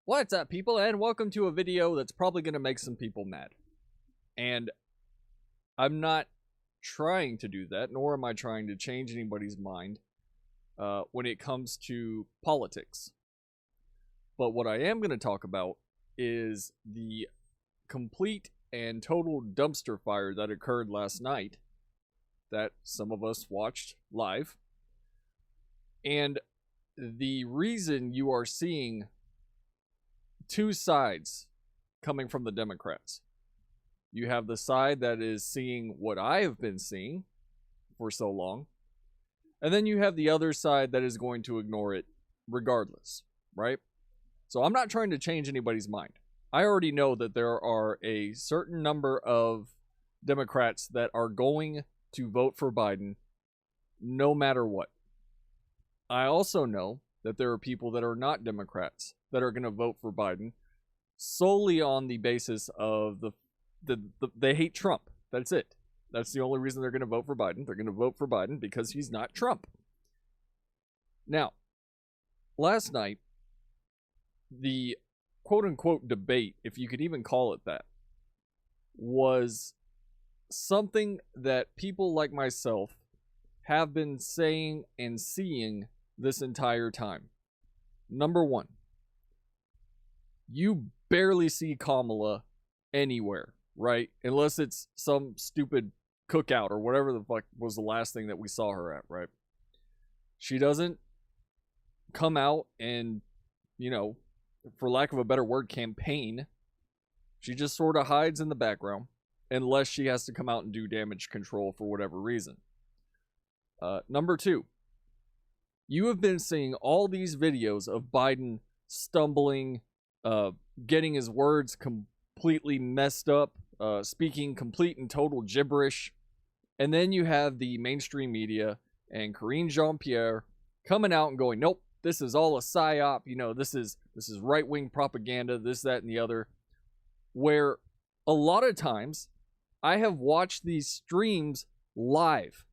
What's up, people, and welcome to a video that's probably going to make some people mad. And I'm not trying to do that, nor am I trying to change anybody's mind when it comes to politics. But what I am going to talk about is the complete and total dumpster fire that occurred last night that some of us watched live. And the reason you are seeing two sides coming from the Democrats. You have the side that is seeing what I have been seeing for so long, and then you have the other side that is going to ignore it regardless, right? So I'm not trying to change anybody's mind. I already know that there are a certain number of Democrats that are going to vote for Biden no matter what. I also know that there are people that are not Democrats that are going to vote for Biden solely on the basis of they hate Trump. That's it. That's the only reason they're going to vote for Biden. They're going to vote for Biden because he's not Trump. Now, last night, the quote-unquote debate, if you could even call it that, was something that people like myself have been saying and seeing this entire time. Number one, you barely see Kamala anywhere, right? Unless it's some stupid cookout or whatever the fuck was the last thing that we saw her at, right? She doesn't come out and, for lack of a better word, campaign. She just sort of hides in the background unless she has to come out and do damage control for whatever reason. Number two, you have been seeing all these videos of Biden stumbling, getting his words completely messed up, speaking complete and total gibberish. And then you have the mainstream media and Karine Jean-Pierre coming out and going, nope, this is all a psyop. This is right-wing propaganda, this, that, and the other. Where a lot of times I have watched these streams live.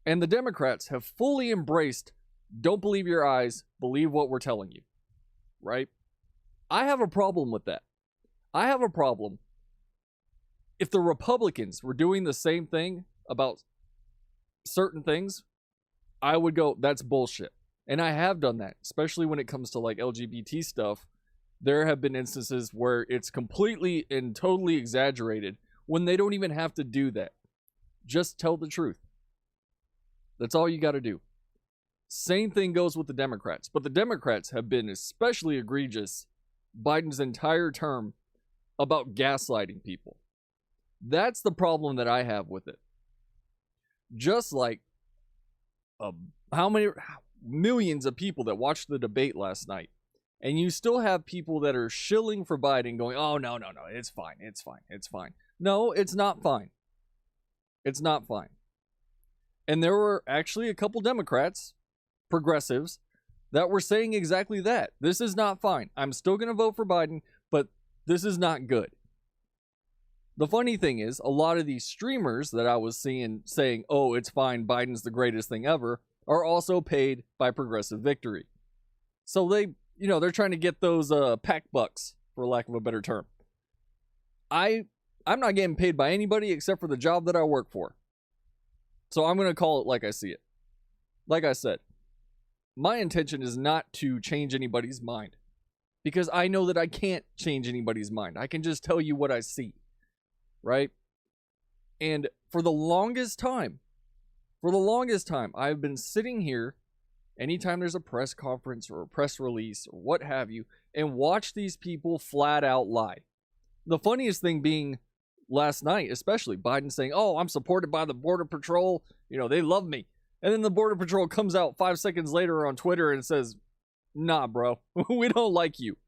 And the Democrats have fully embraced, don't believe your eyes, believe what we're telling you, right? I have a problem with that. I have a problem if the Republicans were doing the same thing about certain things. I would go, that's bullshit. And I have done that, especially when it comes to like LGBT stuff. There have been instances where it's completely and totally exaggerated when they don't even have to do that. Just tell the truth. That's all you got to do. Same thing goes with the Democrats. But the Democrats have been especially egregious Biden's entire term about gaslighting people. That's the problem that I have with it. Just like how many millions of people that watched the debate last night, and you still have people that are shilling for Biden going, oh, no, it's fine. No, it's not fine. It's not fine. And there were actually a couple Democrats, progressives, that were saying exactly that. This is not fine. I'm still going to vote for Biden, but this is not good. The funny thing is, a lot of these streamers that I was seeing saying, oh, it's fine, Biden's the greatest thing ever, are also paid by Progressive Victory. So they're trying to get those PAC bucks, for lack of a better term. I'm not getting paid by anybody except for the job that I work for. So I'm going to call it like I see it. Like I said, my intention is not to change anybody's mind, because I know that I can't change anybody's mind. I can just tell you what I see, right? And for the longest time, I've been sitting here anytime there's a press conference or a press release or what have you, and watch these people flat out lie. The funniest thing being last night, especially Biden saying, oh, I'm supported by the Border Patrol. They love me. And then the Border Patrol comes out 5 seconds later on Twitter and says, nah, bro, we don't like you.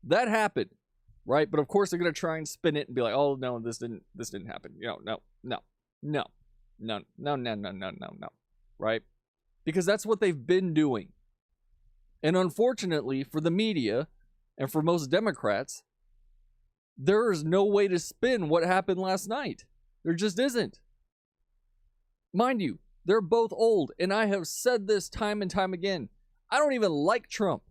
That happened, right? But of course they're going to try and spin it and be like, oh, no, this didn't happen. No, right? Because that's what they've been doing. And unfortunately for the media and for most Democrats, there is no way to spin what happened last night. There just isn't. Mind you, they're both old, and I have said this time and time again. I don't even like Trump.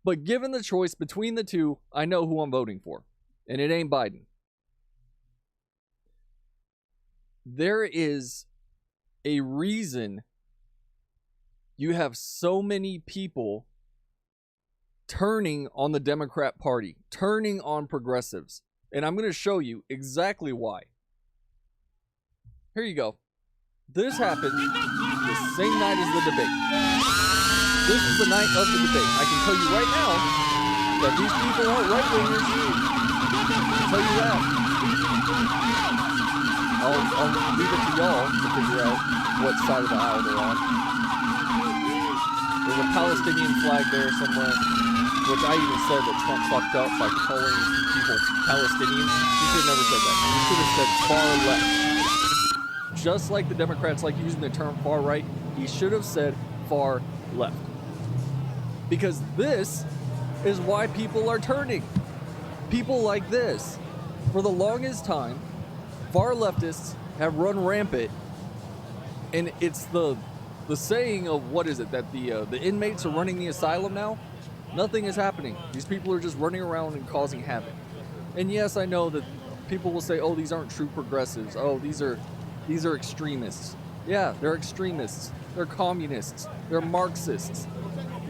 But given the choice between the two, I know who I'm voting for. And it ain't Biden. There is a reason you have so many people turning on the Democrat Party, turning on progressives. And I'm going to show you exactly why. Here you go. This happened the same night as the debate. This is the night of the debate. I can tell you right now that these people aren't right-wingers. I'll tell you that. I'll leave it to y'all to figure out what side of the aisle they're on. There's a Palestinian flag there somewhere, which I even said that Trump fucked up by calling people Palestinians. He should have never said that. He should have said far left. Just like the Democrats like using the term far right, he should have said far left. Because this is why people are turning. People like this. For the longest time, far leftists have run rampant, and it's the saying of, what is it, that the inmates are running the asylum now? Nothing is happening. These people are just running around and causing havoc. And yes, I know that people will say, oh, these aren't true progressives. Oh, these are extremists. Yeah, they're extremists. They're communists. They're Marxists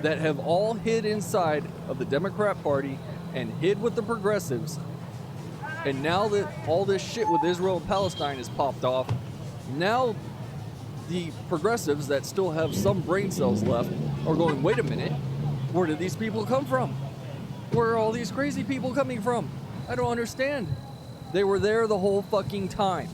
that have all hid inside of the Democrat Party and hid with the progressives. And now that all this shit with Israel and Palestine has popped off, now the progressives that still have some brain cells left are going, wait a minute, where did these people come from? Where are all these crazy people coming from? I don't understand. They were there the whole fucking time.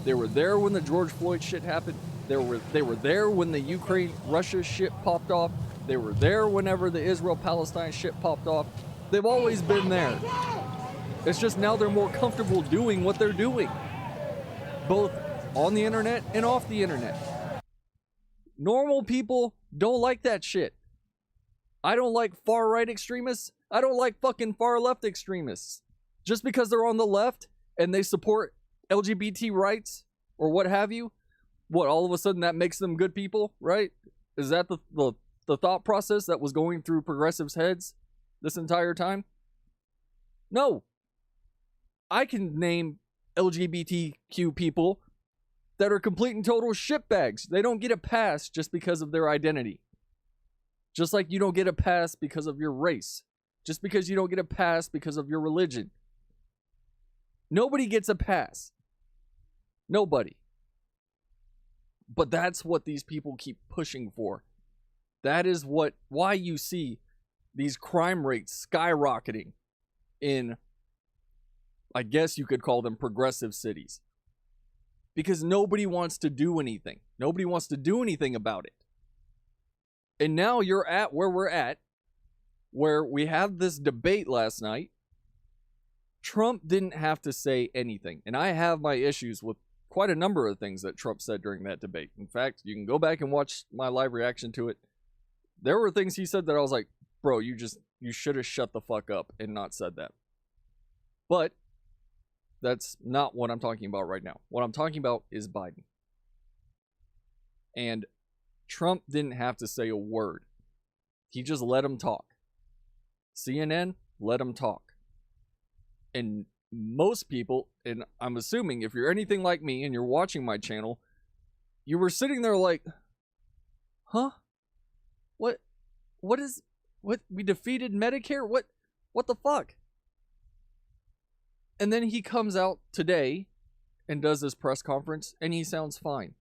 They were there when the George Floyd shit happened. They were there when the Ukraine-Russia shit popped off. They were there whenever the Israel-Palestine shit popped off. They've always been there. It's just now they're more comfortable doing what they're doing, both on the internet and off the internet. Normal people don't like that shit. I don't like far-right extremists. I don't like fucking far-left extremists. Just because they're on the left and they support LGBT rights or what have you, what, all of a sudden that makes them good people, right? Is that the thought process that was going through progressives' heads this entire time? No. I can name LGBTQ people that are complete and total shitbags. They don't get a pass just because of their identity. Just like you don't get a pass because of your race. Just because you don't get a pass because of your religion. Nobody gets a pass. Nobody. But that's what these people keep pushing for. That is why you see these crime rates skyrocketing in, I guess you could call them progressive cities. Because nobody wants to do anything. Nobody wants to do anything about it. And now you're at where we're at, where we have this debate last night. Trump didn't have to say anything. And I have my issues with quite a number of things that Trump said during that debate. In fact, you can go back and watch my live reaction to it. There were things he said that I was like, bro, you should have shut the fuck up and not said that. But that's not what I'm talking about right now. What I'm talking about is Biden. And Trump didn't have to say a word. He just let him talk. CNN let him talk. And most people, and I'm assuming if you're anything like me and you're watching my channel, you were sitting there like, huh? What we defeated Medicare? What the fuck? And then he comes out today and does this press conference and he sounds fine.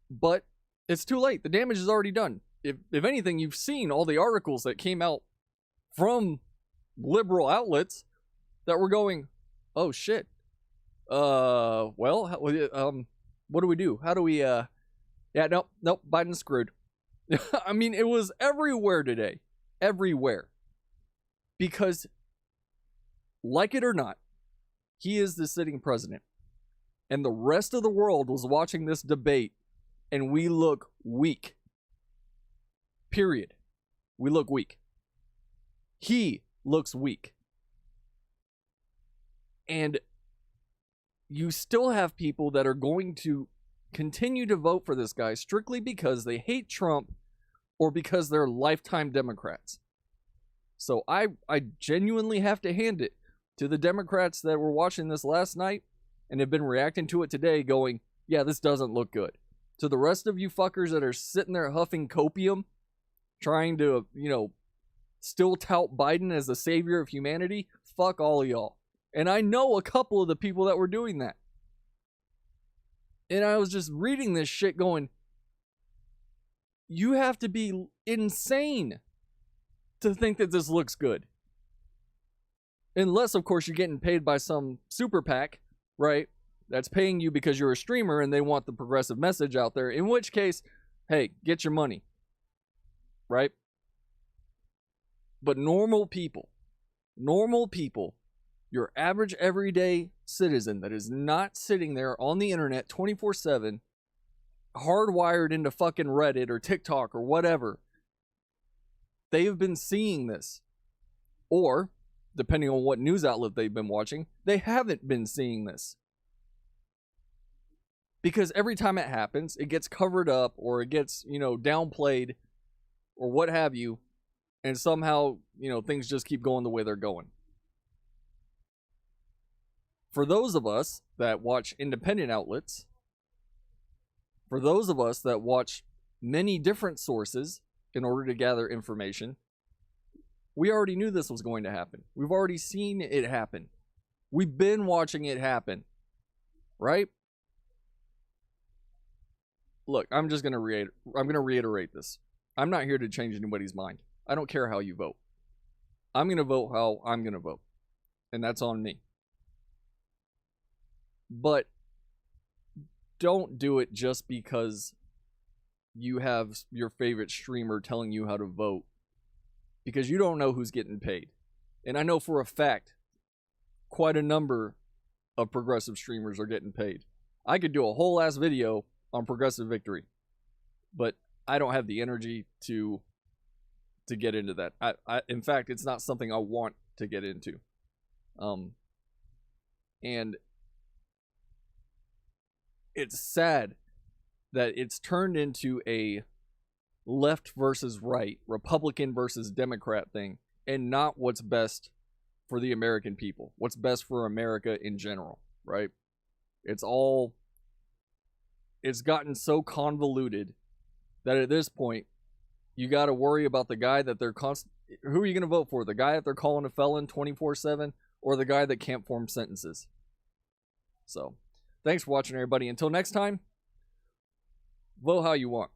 But it's too late. The damage is already done. If anything, you've seen all the articles that came out from liberal outlets that were going, oh shit. Well, what do we do? How do we, nope, Biden's screwed. I mean, it was everywhere today. Everywhere. Because, like it or not, he is the sitting president. And the rest of the world was watching this debate, and we look weak. Period. We look weak. He looks weak. And you still have people that are going to continue to vote for this guy strictly because they hate Trump or because they're lifetime Democrats. So I genuinely have to hand it to the Democrats that were watching this last night and have been reacting to it today going, yeah, this doesn't look good. To the rest of you fuckers that are sitting there huffing copium, trying to, still tout Biden as the savior of humanity, fuck all of y'all. And I know a couple of the people that were doing that. And I was just reading this shit going, you have to be insane to think that this looks good. Unless, of course, you're getting paid by some super PAC, right? That's paying you because you're a streamer and they want the progressive message out there. In which case, hey, get your money. Right? But normal people, your average everyday citizen that is not sitting there on the internet 24/7, hardwired into fucking Reddit or TikTok or whatever, they have been seeing this. Or, depending on what news outlet they've been watching, they haven't been seeing this. Because every time it happens, it gets covered up or it gets, downplayed or what have you. And somehow, things just keep going the way they're going. For those of us that watch independent outlets, for those of us that watch many different sources in order to gather information, we already knew this was going to happen. We've already seen it happen. We've been watching it happen. Right? Look, I'm going to reiterate this. I'm not here to change anybody's mind. I don't care how you vote. I'm going to vote how I'm going to vote. And that's on me. But don't do it just because you have your favorite streamer telling you how to vote. Because you don't know who's getting paid. And I know for a fact, quite a number of progressive streamers are getting paid. I could do a whole ass video on progressive victory. But I don't have the energy to get into that. I in fact, it's not something I want to get into. And it's sad that it's turned into a left versus right, Republican versus Democrat thing, and not what's best for the American people, what's best for America in general, right? It's gotten so convoluted that at this point, you got to worry about the guy that they're who are you going to vote for? The guy that they're calling a felon 24/7 or the guy that can't form sentences? So, thanks for watching, everybody. Until next time, vote how you want.